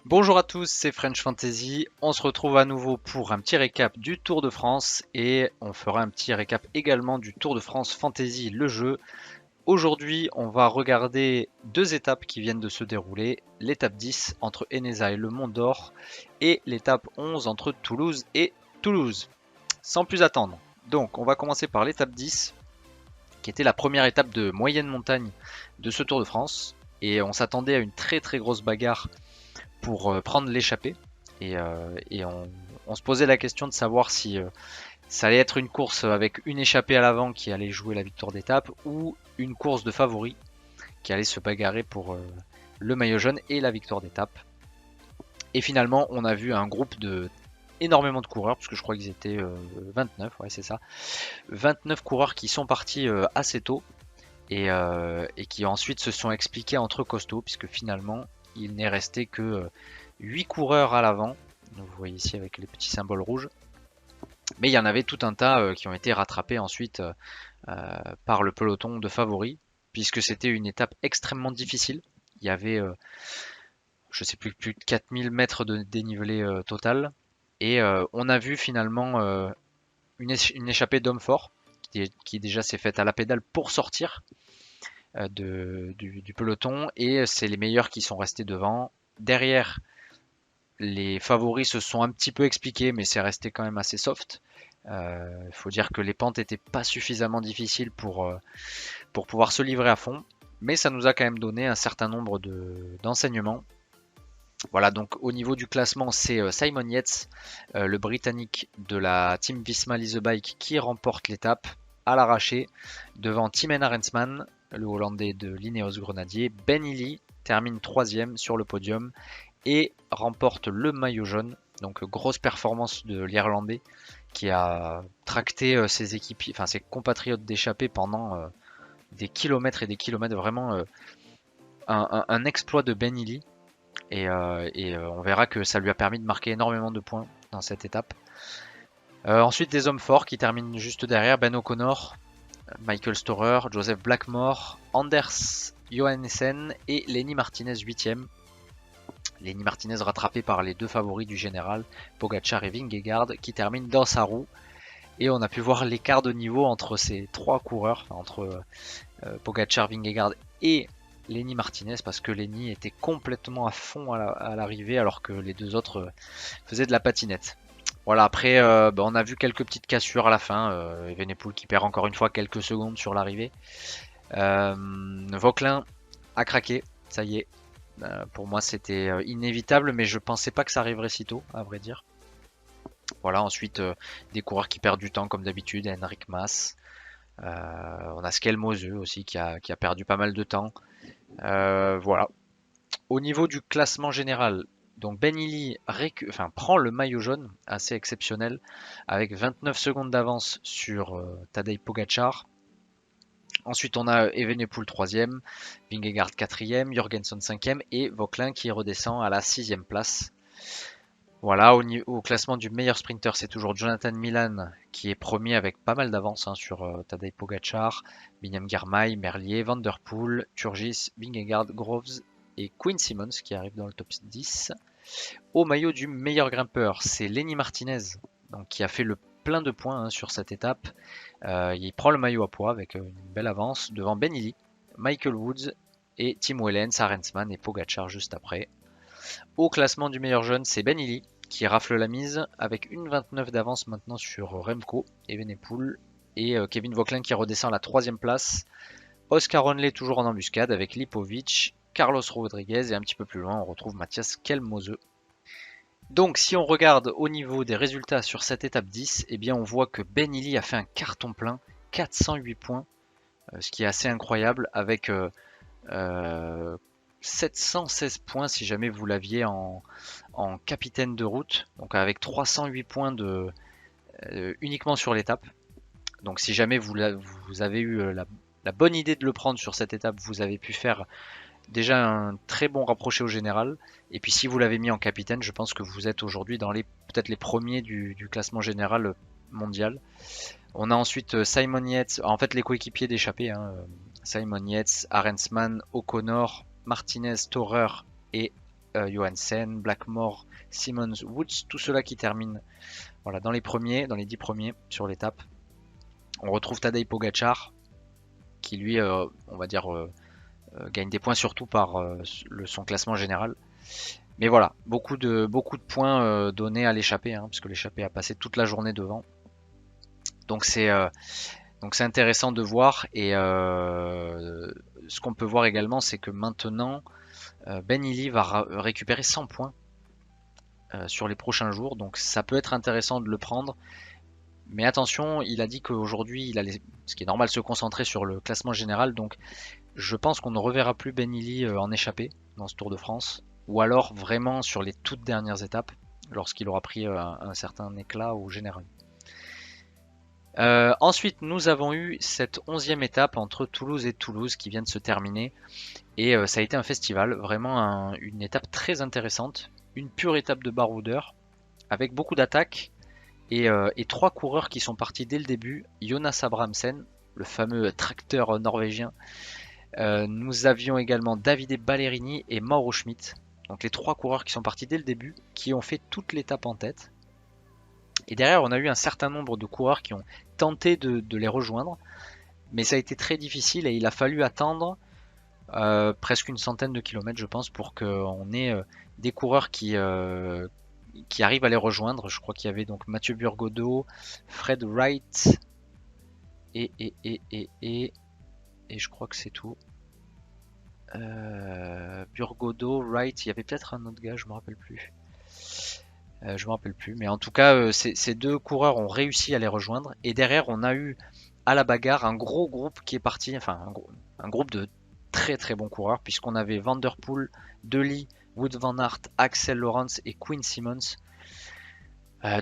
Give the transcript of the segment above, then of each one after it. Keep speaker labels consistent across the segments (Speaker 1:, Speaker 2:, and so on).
Speaker 1: Bonjour à tous, c'est French Fantasy. On se retrouve à nouveau pour un petit récap du Tour de France et on fera un petit récap également du Tour de France Fantasy, le jeu. Aujourd'hui, on va regarder deux étapes qui viennent de se dérouler. L'étape 10 entre Eneza et le Mont d'Or et l'étape 11 entre Toulouse et Toulouse. Sans plus attendre. Donc, on va commencer par l'étape 10 qui était la première étape de moyenne montagne de ce Tour de France. Et on s'attendait à une très très grosse bagarre pour prendre l'échappée. Et on se posait la question de savoir si ça allait être une course avec une échappée à l'avant qui allait jouer la victoire d'étape ou une course de favoris qui allait se bagarrer pour le maillot jaune et la victoire d'étape. Et finalement, on a vu un groupe de énormément de coureurs, parce que je crois qu'ils étaient 29, ouais c'est ça, 29 coureurs qui sont partis assez tôt et qui ensuite se sont expliqués entre costauds, puisque finalement il n'est resté que 8 coureurs à l'avant. Vous voyez ici avec les petits symboles rouges. Mais il y en avait tout un tas qui ont été rattrapés ensuite par le peloton de favoris, puisque c'était une étape extrêmement difficile. Il y avait, je sais plus de 4000 mètres de dénivelé total. Et on a vu finalement une échappée d'hommes forts, qui déjà s'est faite à la pédale pour sortir du peloton. Et c'est les meilleurs qui sont restés devant. Derrière, les favoris se sont un petit peu expliqués, mais c'est resté quand même assez soft. Il faut dire que les pentes étaient pas suffisamment difficiles pour pouvoir se livrer à fond, mais ça nous a quand même donné un certain nombre d'enseignements. Voilà, donc au niveau du classement, c'est Simon Yates, le Britannique de la Team Visma Lease a Bike, qui remporte l'étape à l'arraché devant Timen Arensman, le Hollandais de l'Ineos Grenadier. Ben Illy termine troisième sur le podium et remporte le maillot jaune. Donc grosse performance de l'Irlandais qui a tracté ses équipiers, enfin ses compatriotes d'échappée pendant des kilomètres et des kilomètres. Vraiment un exploit de Ben Illy. On verra que ça lui a permis de marquer énormément de points dans cette étape. Ensuite des hommes forts qui terminent juste derrière: Ben O'Connor, Michael Storer, Joseph Blackmore, Anders Johannessen et Lenny Martinez 8ème. Lenny Martinez rattrapé par les deux favoris du général, Pogacar et Vingegaard, qui terminent dans sa roue. Et on a pu voir l'écart de niveau entre ces trois coureurs, enfin, entre Pogacar, Vingegaard et Lenny Martinez, parce que Lenny était complètement à fond à l'arrivée, alors que les deux autres faisaient de la patinette. Voilà, après, on a vu quelques petites cassures à la fin. Evenepoel qui perd encore une fois quelques secondes sur l'arrivée. Vauquelin a craqué, ça y est. Pour moi, c'était inévitable, mais je pensais pas que ça arriverait si tôt, à vrai dire. Voilà, ensuite, des coureurs qui perdent du temps comme d'habitude, Henrik Mas. On a Skelmose aussi qui a perdu pas mal de temps. Voilà. Au niveau du classement général, donc Ben Illy prend le maillot jaune, assez exceptionnel, avec 29 secondes d'avance sur Tadej Pogacar. Ensuite, on a Evenepoel 3ème, Vingegaard 4ème, Jorgensen 5ème et Vauquelin qui redescend à la 6ème place. Voilà, au classement du meilleur sprinter, c'est toujours Jonathan Milan qui est premier avec pas mal d'avance sur Tadej Pogacar, Biniam Girmay, Merlier, Van Der Poel, Turgis, Vingegaard, Groves et Quinn Simmons qui arrive dans le top 10. Au maillot du meilleur grimpeur, c'est Lenny Martinez donc, qui a fait le plein de points sur cette étape. Il prend le maillot à poids avec une belle avance devant Ben Illy, Michael Woods et Tim Wellens, Arensman et Pogacar juste après. Au classement du meilleur jeune, c'est Ben Illy qui rafle la mise avec une 29 d'avance maintenant sur Remco, Evenepoel et Kevin Vauquelin qui redescend à la 3ème place. Oscar Onley toujours en embuscade avec Lipovic, Carlos Rodriguez et un petit peu plus loin on retrouve Mathias Kelmose. Donc si on regarde au niveau des résultats sur cette étape 10, eh bien on voit que Ben Illy a fait un carton plein, 408 points, ce qui est assez incroyable, avec 716 points si jamais vous l'aviez en capitaine de route, donc avec 308 points uniquement sur l'étape. Donc si jamais vous avez eu la bonne idée de le prendre sur cette étape, vous avez pu faire déjà un très bon rapproché au général. Et puis si vous l'avez mis en capitaine, je pense que vous êtes aujourd'hui dans peut-être les premiers du classement général mondial. On a ensuite Simon Yates, en fait les coéquipiers d'échappée, Simon Yates, Arensman, O'Connor, Martinez, Storer et Johansen, Blackmore, Simmons, Woods, tout cela qui termine voilà, dans les 10 premiers sur l'étape. On retrouve Tadej Pogacar qui lui, on va dire, gagne des points surtout par son classement général. Mais voilà, beaucoup de points donnés à l'échappée, hein, puisque l'échappée a passé toute la journée devant. Donc c'est intéressant de voir. Et ce qu'on peut voir également, c'est que maintenant, Ben Illy va récupérer 100 points sur les prochains jours. Donc ça peut être intéressant de le prendre. Mais attention, il a dit qu'aujourd'hui, il allait, ce qui est normal, se concentrer sur le classement général. Donc je pense qu'on ne reverra plus Ben Illy en échappée dans ce Tour de France. Ou alors vraiment sur les toutes dernières étapes, lorsqu'il aura pris un certain éclat au général. Ensuite, nous avons eu cette 11e étape entre Toulouse et Toulouse qui vient de se terminer. Et ça a été un festival, vraiment une étape très intéressante. Une pure étape de baroudeur, avec beaucoup d'attaques. Et 3 coureurs qui sont partis dès le début. Jonas Abrahamsen, le fameux tracteur norvégien. Nous avions également Davide Ballerini et Mauro Schmid. Donc les 3 coureurs qui sont partis dès le début, qui ont fait toute l'étape en tête. Et derrière, on a eu un certain nombre de coureurs qui ont tenté de les rejoindre. Mais ça a été très difficile et il a fallu attendre presque une centaine de kilomètres, je pense, pour qu'on ait des coureurs qui arrivent à les rejoindre. Je crois qu'il y avait donc Mathieu Burgodeau, Fred Wright et je crois que c'est tout. Burgodeau, Wright, il y avait peut-être un autre gars, je me rappelle plus. Mais en tout cas, ces 2 coureurs ont réussi à les rejoindre. Et derrière, on a eu à la bagarre un gros groupe qui est parti, enfin un groupe de très très bons coureurs, puisqu'on avait Van Der Poel, De Ligt, Wout van Aert, Axel Lawrence et Quinn Simmons.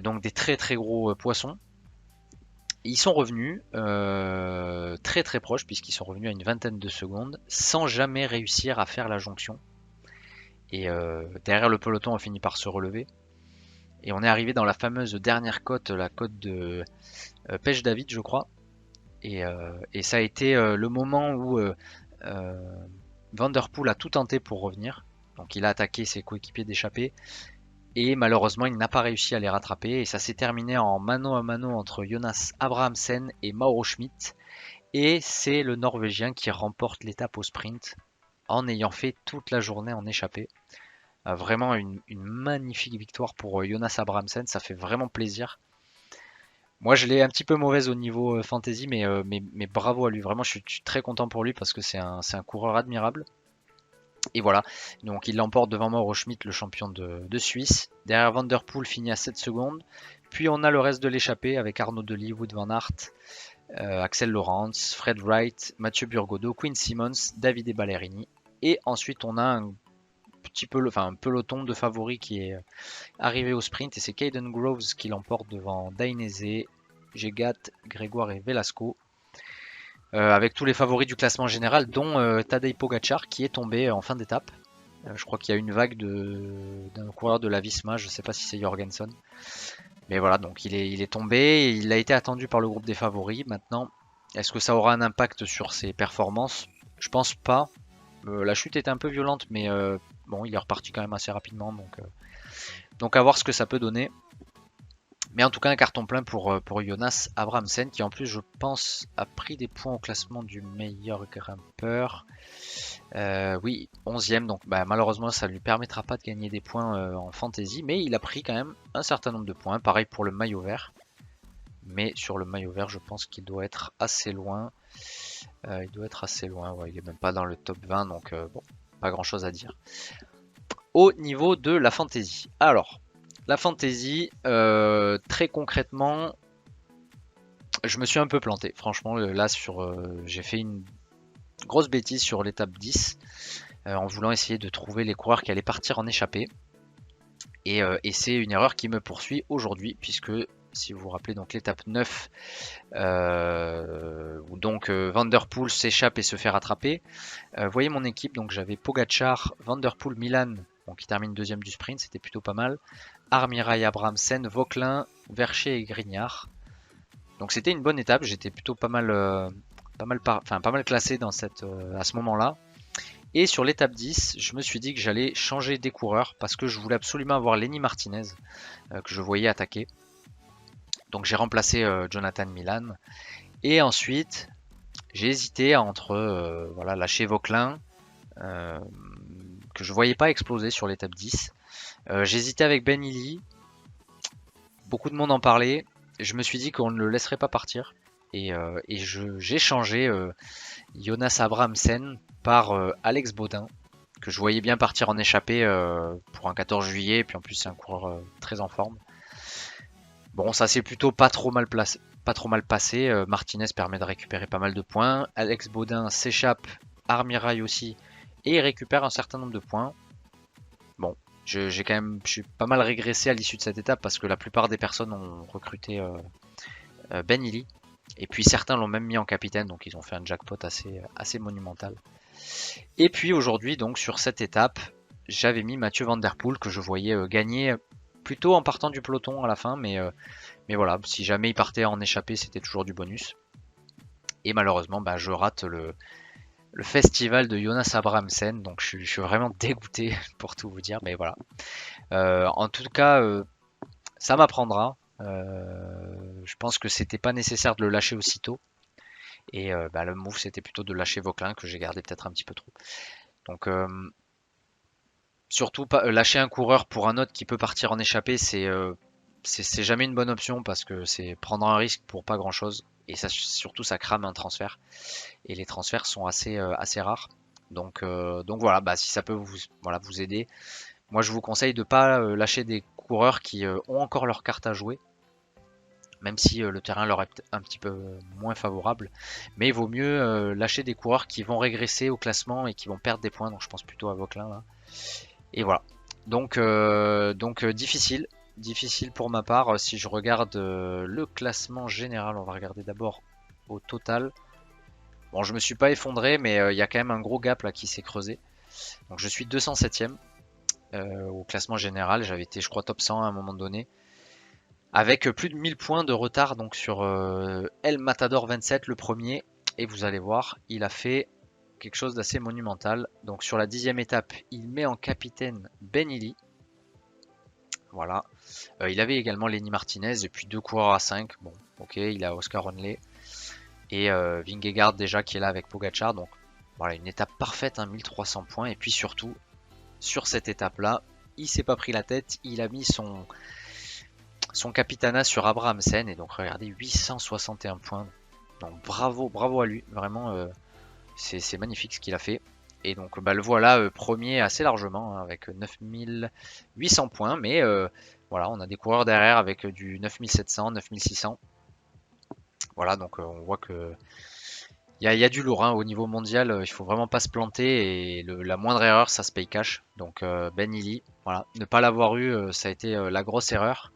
Speaker 1: Donc des très très gros poissons. Ils sont revenus très très proches, puisqu'ils sont revenus à une vingtaine de secondes, sans jamais réussir à faire la jonction. Et derrière le peloton, on finit par se relever. Et on est arrivé dans la fameuse dernière côte, la côte de Pêche David, je crois. Et ça a été le moment où Van Der Poel a tout tenté pour revenir. Donc il a attaqué ses coéquipiers d'échappée. Et malheureusement, il n'a pas réussi à les rattraper. Et ça s'est terminé en mano à mano entre Jonas Abrahamsen et Mauro Schmid. Et c'est le Norvégien qui remporte l'étape au sprint en ayant fait toute la journée en échappée. Vraiment une magnifique victoire pour Jonas Abrahamsen. Ça fait vraiment plaisir. Moi, je l'ai un petit peu mauvaise au niveau fantasy, mais bravo à lui. Vraiment, je suis très content pour lui parce que c'est un coureur admirable. Et voilà, donc il l'emporte devant Mauro Schmid, le champion de Suisse. Derrière Van Der Poel finit à 7 secondes. Puis on a le reste de l'échappée avec Arnaud De Ligt, Wout van Aert, Axel Lawrence, Fred Wright, Mathieu Burgodeau, Quinn Simmons, Davide Ballerini. Et ensuite on a un peloton de favoris qui est arrivé au sprint. Et c'est Caden Groves qui l'emporte devant Dainese, Jegat, Grégoire et Velasco. Avec tous les favoris du classement général, dont Tadej Pogacar qui est tombé en fin d'étape. Je crois qu'il y a une vague d'un coureur de la Visma, je ne sais pas si c'est Jorgensen. Mais voilà, donc il est tombé, il a été attendu par le groupe des favoris. Maintenant, est-ce que ça aura un impact sur ses performances? Je pense pas. La chute était un peu violente, mais bon, il est reparti quand même assez rapidement. Donc à voir ce que ça peut donner. Mais en tout cas, un carton plein pour Jonas Abrahamsen, qui en plus, je pense, a pris des points au classement du meilleur grimpeur. Oui, 11e, donc malheureusement, ça ne lui permettra pas de gagner des points en fantasy, mais il a pris quand même un certain nombre de points. Pareil pour le maillot vert. Mais sur le maillot vert, je pense qu'il doit être assez loin. Il doit être assez loin, ouais, il n'est même pas dans le top 20, donc bon, pas grand chose à dire. Au niveau de la fantasy. Alors, la fantasy, très concrètement, je me suis un peu planté. Franchement, là, j'ai fait une grosse bêtise sur l'étape 10 en voulant essayer de trouver les coureurs qui allaient partir en échappée. Et c'est une erreur qui me poursuit aujourd'hui, puisque si vous vous rappelez, donc l'étape 9, où donc Van Der Poel s'échappe et se fait rattraper. Voyez mon équipe, donc j'avais Pogacar, Van Der Poel, Milan, qui termine deuxième du sprint, c'était plutôt pas mal. Armirail, Abrahamsen, Vauquelin, Vercher et Grignard. Donc c'était une bonne étape, j'étais plutôt pas mal classé dans à ce moment-là. Et sur l'étape 10, je me suis dit que j'allais changer des coureurs parce que je voulais absolument avoir Lenny Martinez que je voyais attaquer. Donc j'ai remplacé Jonathan Milan. Et ensuite, j'ai hésité entre voilà, lâcher Vauquelin euh, que je voyais pas exploser sur l'étape 10. J'hésitais avec Ben Illy. Beaucoup de monde en parlait. Je me suis dit qu'on ne le laisserait pas partir. Et j'ai changé Jonas Abrahamsen par Alex Baudin, que je voyais bien partir en échappée pour un 14 juillet. Et puis en plus, c'est un coureur très en forme. Bon, ça s'est plutôt pas trop mal placé. Pas trop mal passé. Martinez permet de récupérer pas mal de points. Alex Baudin s'échappe, Armirail aussi, et il récupère un certain nombre de points. Bon, je suis pas mal régressé à l'issue de cette étape parce que la plupart des personnes ont recruté Ben Illy. Et puis certains l'ont même mis en capitaine, donc ils ont fait un jackpot assez monumental. Et puis aujourd'hui, donc sur cette étape, j'avais mis Mathieu Van Der Poel que je voyais gagner plutôt en partant du peloton à la fin, mais voilà, si jamais il partait en échappée, c'était toujours du bonus. Et malheureusement, bah, je rate le festival de Jonas Abrahamsen, donc je suis vraiment dégoûté pour tout vous dire, mais voilà. En tout cas, ça m'apprendra. Je pense que c'était pas nécessaire de le lâcher aussitôt. Et bah, le move c'était plutôt de lâcher Vauquelin que j'ai gardé peut-être un petit peu trop. Donc surtout pas lâcher un coureur pour un autre qui peut partir en échappée, c'est jamais une bonne option parce que c'est prendre un risque pour pas grand chose. Et ça surtout ça crame un transfert. Et les transferts sont assez rares. Donc voilà, bah, si ça peut vous aider, moi je vous conseille de pas lâcher des coureurs qui ont encore leur carte à jouer, même si le terrain leur est un petit peu moins favorable. Mais il vaut mieux lâcher des coureurs qui vont régresser au classement et qui vont perdre des points. Donc je pense plutôt à Vauquelin là. Et voilà. Donc difficile pour ma part. Si je regarde le classement général, on va regarder d'abord au total. Bon, je me suis pas effondré, mais il y a quand même un gros gap là qui s'est creusé. Donc je suis 207ème au classement général. J'avais été, je crois, top 100 à un moment donné. Avec plus de 1000 points de retard donc sur El Matador 27, le premier. Et vous allez voir, il a fait quelque chose d'assez monumental. Donc sur la 10e étape, il met en capitaine Ben Illy. Voilà. Il avait également Lenny Martinez et puis deux coureurs à 5. Bon, ok, il a Oscar Onley. Et Vingegaard déjà qui est là avec Pogacar. Donc voilà, une étape parfaite, hein, 1300 points. Et puis surtout, sur cette étape-là, il s'est pas pris la tête. Il a mis son capitana sur Abrahamsen. Et donc regardez, 861 points. Donc bravo à lui. Vraiment, c'est magnifique ce qu'il a fait. Et donc bah, le voilà premier assez largement, hein, avec 9800 points. Mais voilà, on a des coureurs derrière avec du 9700, 9600. Voilà, donc on voit que il y a du lourd, hein, au niveau mondial. Il faut vraiment pas se planter et la moindre erreur, ça se paye cash. Donc Ben Illy, voilà, ne pas l'avoir eu, ça a été la grosse erreur.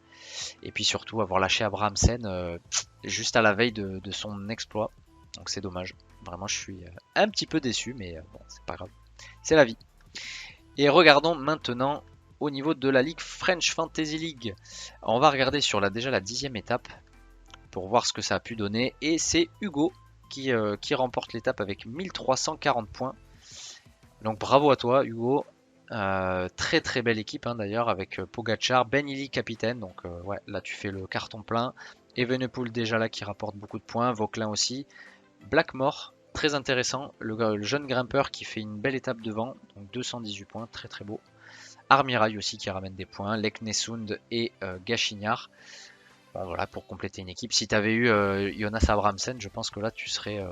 Speaker 1: Et puis surtout avoir lâché Abrahamsen juste à la veille de son exploit. Donc c'est dommage. Vraiment, je suis un petit peu déçu, mais bon, c'est pas grave. C'est la vie. Et regardons maintenant au niveau de la Ligue French Fantasy League. On va regarder sur déjà la 10e étape pour voir ce que ça a pu donner. Et c'est Hugo qui remporte l'étape avec 1340 points. Donc bravo à toi Hugo. Très très belle équipe, hein, d'ailleurs, avec Pogacar, Ben Illy capitaine. Donc ouais, là tu fais le carton plein. Evenepoel déjà là qui rapporte beaucoup de points. Vauquelin aussi. Blackmore, très intéressant. Le jeune grimpeur qui fait une belle étape devant. Donc 218 points, très très beau. Armirail aussi qui ramène des points. Leknesund et Gachignard. Bon, voilà, pour compléter une équipe. Si tu avais eu Jonas Abrahamsen, je pense que là tu serais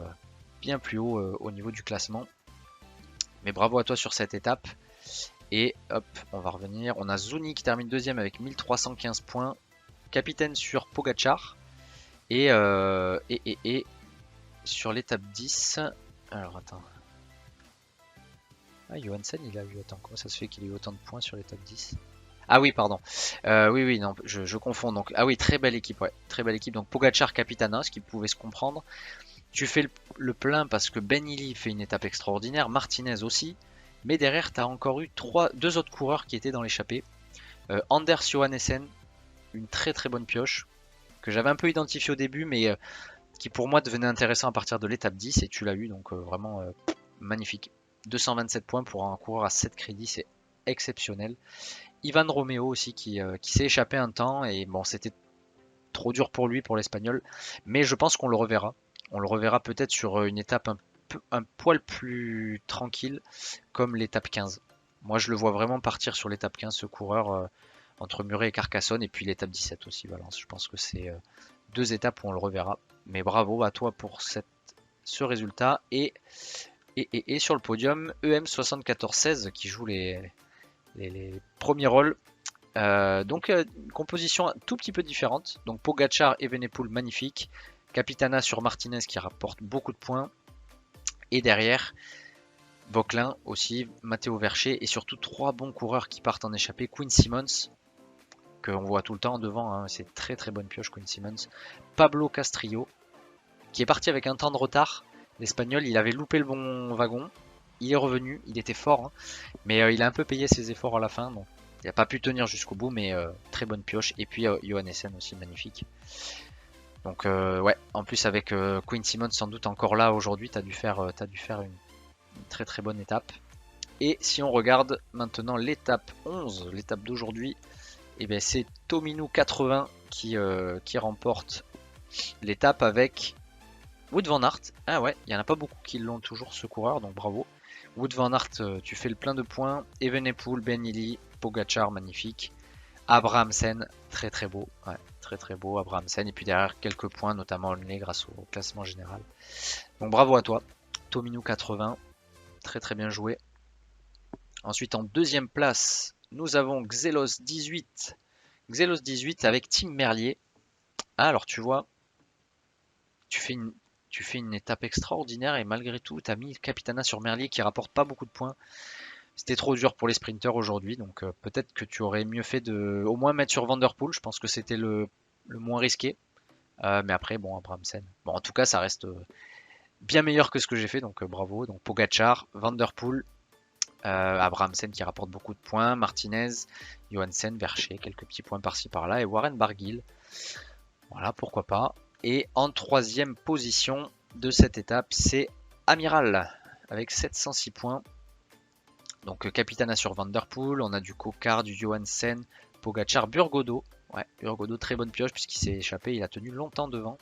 Speaker 1: bien plus haut au niveau du classement. Mais bravo à toi sur cette étape. Et hop, on va revenir. On a Zuni qui termine deuxième avec 1315 points. Capitaine sur Pogacar. Et sur l'étape 10. Alors attends. Ah, Johansen, il a eu autant. Comment ça se fait qu'il ait eu autant de points sur l'étape 10? Ah oui, pardon. Oui, non, je confonds. Donc, ah oui, très belle équipe, ouais. Très belle équipe. Donc Pogacar Capitana, ce qui pouvait se comprendre. Tu fais le plein parce que Ben Illy fait une étape extraordinaire. Martinez aussi. Mais derrière, tu as encore eu deux autres coureurs qui étaient dans l'échappée. Anders Johannessen, une très très bonne pioche. Que j'avais un peu identifié au début, mais qui pour moi devenait intéressant à partir de l'étape 10. Et tu l'as eu, donc vraiment magnifique. 227 points pour un coureur à 7 crédits, c'est exceptionnel. Ivan Romeo aussi qui s'est échappé un temps et bon c'était trop dur pour lui, pour l'Espagnol, mais je pense qu'on le reverra. On le reverra peut-être sur une étape un poil plus tranquille comme l'étape 15. Moi je le vois vraiment partir sur l'étape 15 ce coureur entre Muret et Carcassonne et puis l'étape 17 aussi Valence. Je pense que c'est deux étapes où on le reverra. Mais bravo à toi pour ce résultat et sur le podium EM 74-16 qui joue les premiers rôles. Donc une composition un tout petit peu différente. Donc Pogacar et Evenepoel magnifique. Capitana sur Martinez qui rapporte beaucoup de points. Et derrière, Vauquelin aussi, Matteo Vercher et surtout trois bons coureurs qui partent en échappée. Quinn Simmons, qu'on voit tout le temps devant, hein, c'est très très bonne pioche Quinn Simmons. Pablo Castrillo, qui est parti avec un temps de retard. L'Espagnol, il avait loupé le bon wagon. Il est revenu, il était fort, hein, mais il a un peu payé ses efforts à la fin. Donc il n'a pas pu tenir jusqu'au bout, mais très bonne pioche. Et puis Johannessen aussi magnifique. Donc ouais, en plus avec Quinn Simmons sans doute encore là aujourd'hui, t'as dû faire une très très bonne étape. Et si on regarde maintenant l'étape 11, l'étape d'aujourd'hui, et bien c'est Tominu 80 qui remporte l'étape avec Wout van Aert. Ah ouais, il n'y en a pas beaucoup qui l'ont toujours ce coureur, donc bravo. Wout van Aert, tu fais le plein de points. Evenepoel, Ben Illy, Pogacar, magnifique. Abrahamsen, très très beau. Ouais, très très beau, Abrahamsen. Et puis derrière, quelques points, notamment Olney grâce au classement général. Donc bravo à toi. Tominu 80, très très bien joué. Ensuite, en deuxième place, nous avons Xelos 18. Xelos 18 avec Tim Merlier. Ah, alors tu vois, tu fais une étape extraordinaire et malgré tout, tu as mis Capitana sur Merlier qui rapporte pas beaucoup de points. C'était trop dur pour les sprinters aujourd'hui, donc peut-être que tu aurais mieux fait de au moins mettre sur Vanderpool. Je pense que c'était le moins risqué. Mais après, bon, Abrahamsen. Bon, en tout cas, ça reste bien meilleur que ce que j'ai fait, donc bravo. Donc Pogacar, Vanderpool, Abrahamsen qui rapporte beaucoup de points, Martinez, Johansen, Vercher, quelques petits points par-ci par-là, et Warren Barguil. Voilà, pourquoi pas. Et en troisième position de cette étape, c'est Amiral avec 706 points. Donc Capitana sur Vanderpool, on a du Kokar, du Johansen, Pogacar, Burgodo. Ouais, Burgodo, très bonne pioche puisqu'il s'est échappé, il a tenu longtemps devant.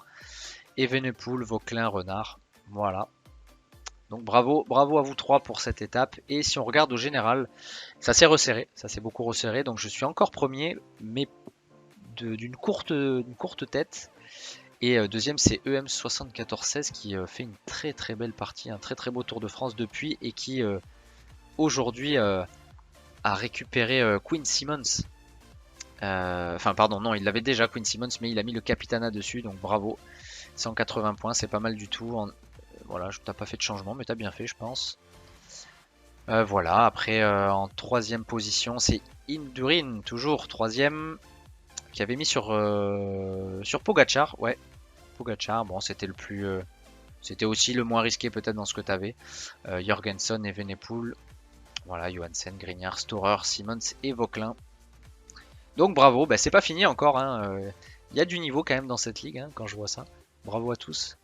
Speaker 1: Evenepoel, Vauquelin, Renard. Voilà. Donc bravo, bravo à vous trois pour cette étape. Et si on regarde au général, ça s'est resserré, ça s'est beaucoup resserré. Donc je suis encore premier, mais d'une courte tête. Et deuxième, c'est EM74-16 qui fait une très très belle partie, un très très beau Tour de France depuis et qui aujourd'hui a récupéré Quinn Simmons. Enfin pardon, non, il l'avait déjà Quinn Simmons, mais il a mis le Capitana dessus, donc bravo. 180 points, c'est pas mal du tout. Voilà, t'as pas fait de changement, mais t'as bien fait, je pense. Voilà, après en troisième position, c'est Indurin, toujours troisième, qui avait mis sur Pogacar. Ouais, Pogacar, bon, c'était le plus. C'était aussi le moins risqué peut-être dans ce que t'avais. Jorgensen, Evenepoel, voilà, Johansen, Grignard, Storer, Simmons et Vauquelin. Donc bravo, bah, c'est pas fini encore. Il y a du niveau quand même dans cette ligue quand je vois ça. Bravo à tous.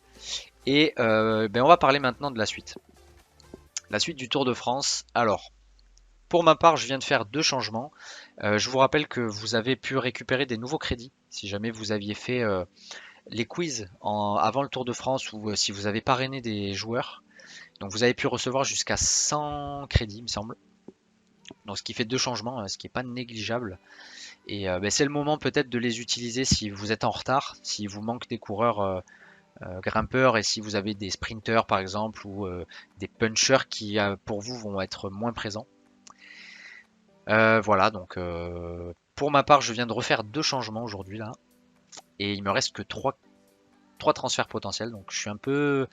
Speaker 1: Et ben on va parler maintenant de la suite. La suite du Tour de France. Alors, pour ma part, je viens de faire deux changements. Je vous rappelle que vous avez pu récupérer des nouveaux crédits si jamais vous aviez fait les quiz avant le Tour de France ou si vous avez parrainé des joueurs. Donc vous avez pu recevoir jusqu'à 100 crédits, il me semble. Donc ce qui fait deux changements, ce qui n'est pas négligeable. Et ben, c'est le moment peut-être de les utiliser si vous êtes en retard, si vous manque des coureurs grimpeurs et si vous avez des sprinters par exemple ou des punchers qui pour vous vont être moins présents. Voilà, donc pour ma part, je viens de refaire deux changements aujourd'hui là. Et il me reste que trois transferts potentiels. Donc je suis un peu.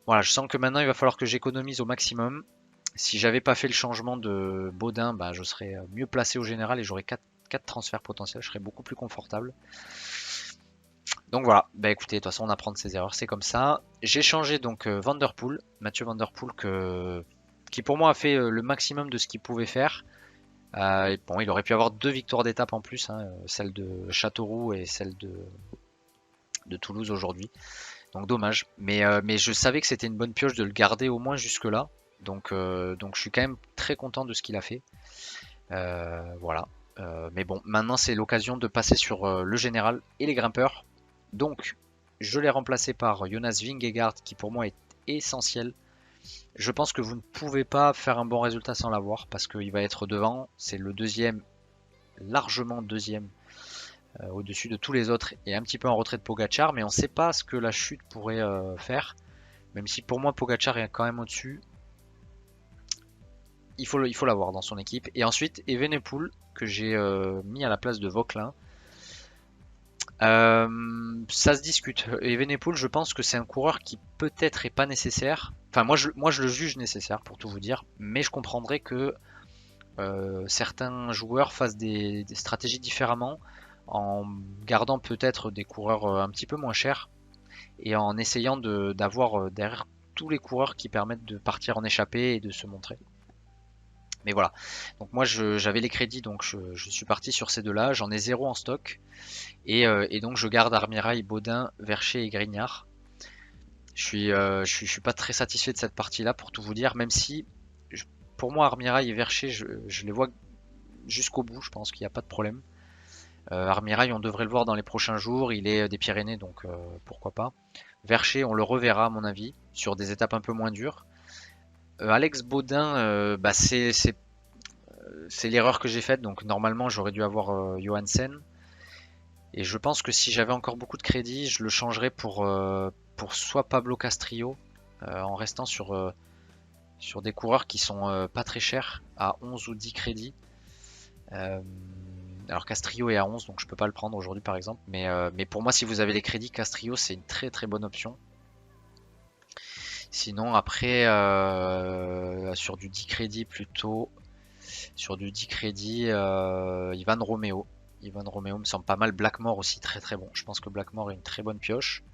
Speaker 1: Voilà, je sens que maintenant il va falloir que j'économise au maximum. Si j'avais pas fait le changement de Baudin, bah, je serais mieux placé au général et j'aurais 4 transferts potentiels, je serais beaucoup plus confortable. Donc voilà, bah écoutez, de toute façon on apprend de ses erreurs, c'est comme ça. J'ai changé donc Vanderpool, Mathieu Vanderpool qui pour moi a fait le maximum de ce qu'il pouvait faire. Et bon, il aurait pu avoir deux victoires d'étape en plus, celle de Châteauroux et celle de Toulouse aujourd'hui. Donc dommage. Mais je savais que c'était une bonne pioche de le garder au moins jusque là. Donc je suis quand même très content de ce qu'il a fait. Voilà. Mais bon, maintenant c'est l'occasion de passer sur le général et les grimpeurs. Donc, je l'ai remplacé par Jonas Vingegaard, qui pour moi est essentiel. Je pense que vous ne pouvez pas faire un bon résultat sans l'avoir, parce qu'il va être devant. C'est le deuxième, largement deuxième, au-dessus de tous les autres, et un petit peu en retrait de Pogacar, mais on ne sait pas ce que la chute pourrait faire. Même si pour moi Pogacar est quand même au-dessus, il faut l'avoir dans son équipe. Et ensuite, Evenepoel, que j'ai mis à la place de Vauquelin. Ça se discute. Evenepoel, je pense que c'est un coureur qui peut-être est pas nécessaire. Enfin, moi je le juge nécessaire pour tout vous dire, mais je comprendrais que certains joueurs fassent des stratégies différemment en gardant peut-être des coureurs un petit peu moins chers et en essayant d'avoir derrière tous les coureurs qui permettent de partir en échappée et de se montrer. Mais voilà. Donc moi j'avais les crédits, donc je suis parti sur ces deux-là. J'en ai zéro en stock. Et donc je garde Armirail, Baudin, Vercher et Grignard. Je suis pas très satisfait de cette partie-là pour tout vous dire, même si pour moi Armirail et Vercher, je les vois jusqu'au bout, je pense qu'il n'y a pas de problème. Armirail, on devrait le voir dans les prochains jours, il est des Pyrénées, donc pourquoi pas. Vercher, on le reverra à mon avis, sur des étapes un peu moins dures. Alex Baudin, bah c'est l'erreur que j'ai faite, donc normalement j'aurais dû avoir Johansen. Et je pense que si j'avais encore beaucoup de crédit, je le changerais pour soit Pablo Castrillo, en restant sur des coureurs qui sont pas très chers, à 11 ou 10 crédits. Euh, alors Castrillo est à 11, donc je peux pas le prendre aujourd'hui par exemple. Mais pour moi, si vous avez les crédits, Castrillo, c'est une très très bonne option. Sinon, après, sur du 10 crédits plutôt, sur du 10 crédits, Ivan Romeo. Ivan Romeo me semble pas mal. Blackmore aussi très très bon. Je pense que Blackmore est une très bonne pioche.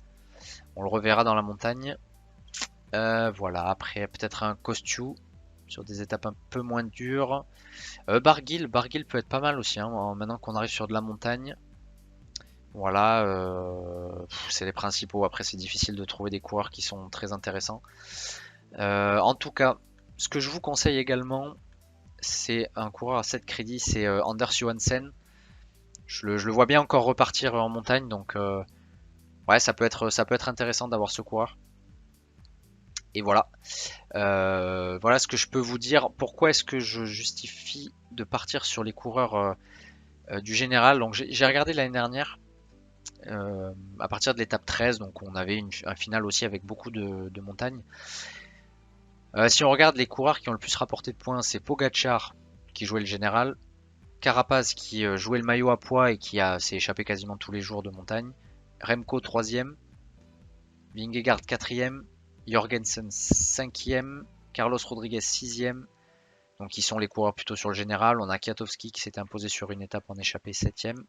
Speaker 1: On le reverra dans la montagne. Voilà, après peut-être un Kosciu sur des étapes un peu moins dures. Barguil peut être pas mal aussi, hein, maintenant qu'on arrive sur de la montagne. Voilà, c'est les principaux. Après, c'est difficile de trouver des coureurs qui sont très intéressants. En tout cas, ce que je vous conseille également, c'est un coureur à 7 crédits, c'est Anders Johansen. Je le vois bien encore repartir en montagne, donc ouais, ça peut être intéressant d'avoir ce coureur. Et voilà. Voilà ce que je peux vous dire. Pourquoi est-ce que je justifie de partir sur les coureurs du général? Donc j'ai regardé l'année dernière, à partir de l'étape 13, donc on avait un final aussi avec beaucoup de montagnes. Si on regarde les coureurs qui ont le plus rapporté de points, c'est Pogacar qui jouait le général, Carapaz qui jouait le maillot à poids et qui s'est échappé quasiment tous les jours de montagne, Remco 3ème, Vingegaard 4ème, Jorgensen 5ème, Carlos Rodriguez 6ème. Donc ils sont les coureurs plutôt sur le général. On a Kwiatkowski qui s'est imposé sur une étape en échappée 7ème.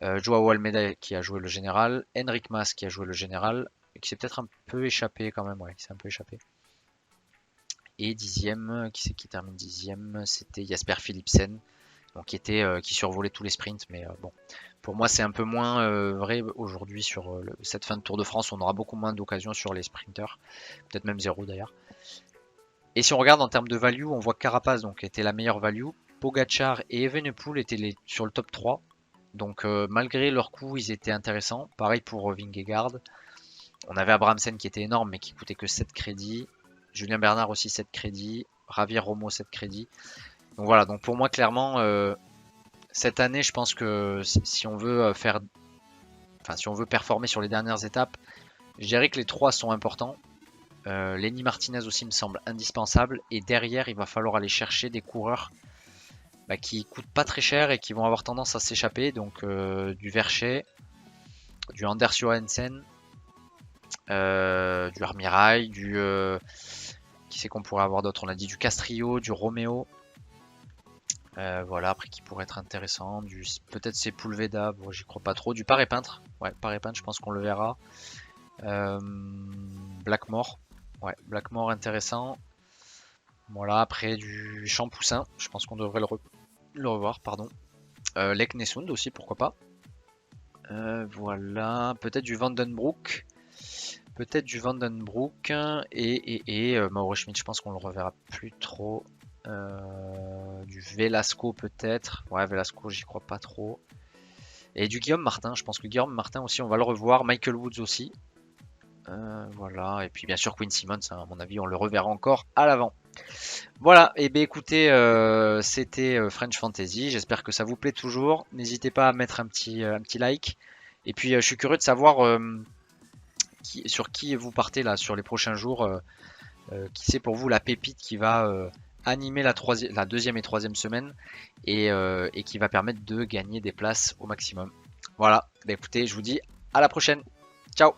Speaker 1: Joao Almeida qui a joué le général. Enric Mas qui a joué le général. Et qui s'est peut-être un peu échappé quand même. Ouais, il s'est un peu échappé. Et 10ème, qui c'est qui termine 10ème? C'était Jasper Philipsen. Donc qui survolait tous les sprints. Mais bon, pour moi c'est un peu moins vrai aujourd'hui sur cette fin de Tour de France. On aura beaucoup moins d'occasions sur les sprinters. Peut-être même zéro d'ailleurs. Et si on regarde en termes de value, on voit que Carapaz donc, était la meilleure value. Pogacar et Evenepoel étaient sur le top 3. Donc malgré leur coût, ils étaient intéressants. Pareil pour Vingegaard. On avait Abrahamsen qui était énorme mais qui coûtait que 7 crédits. Julien Bernard aussi 7 crédits. Javier Romo 7 crédits. Donc voilà, donc pour moi clairement, cette année je pense que si on veut si on veut performer sur les dernières étapes, je dirais que les 3 sont importants. Lenny Martinez aussi me semble indispensable. Et derrière, il va falloir aller chercher des coureurs qui coûtent pas très cher et qui vont avoir tendance à s'échapper. Donc du Verchet, du Anders Johansen, du Armirail, qui c'est qu'on pourrait avoir d'autres? On a dit du Castrillo, du Romeo. Voilà, après qui pourrait être intéressant. Peut-être Sepulveda, bon, j'y crois pas trop. Du Paré Peintre, ouais, Paré Peintre, je pense qu'on le verra. Blackmore. Ouais, Blackmore intéressant. Voilà, après du Champoussin, je pense qu'on devrait le revoir, pardon. Lek Nesund aussi, pourquoi pas. Voilà, peut-être du Vandenbroek. Peut-être du Vandenbroek et Mauro Schmidt, je pense qu'on le reverra plus trop. Du Velasco peut-être. Ouais, Velasco, j'y crois pas trop. Et du Guillaume Martin, je pense que Guillaume Martin aussi, on va le revoir. Michael Woods aussi. Voilà, et puis bien sûr Quinn Simmons, hein, à mon avis, on le reverra encore à l'avant. Voilà, et bien écoutez, c'était French Fantasy. J'espère que ça vous plaît toujours. N'hésitez pas à mettre un petit like. Et puis je suis curieux de savoir sur qui vous partez là sur les prochains jours. Qui c'est pour vous la pépite qui va animer la deuxième et troisième semaine et qui va permettre de gagner des places au maximum. Voilà, bah écoutez, je vous dis à la prochaine. Ciao!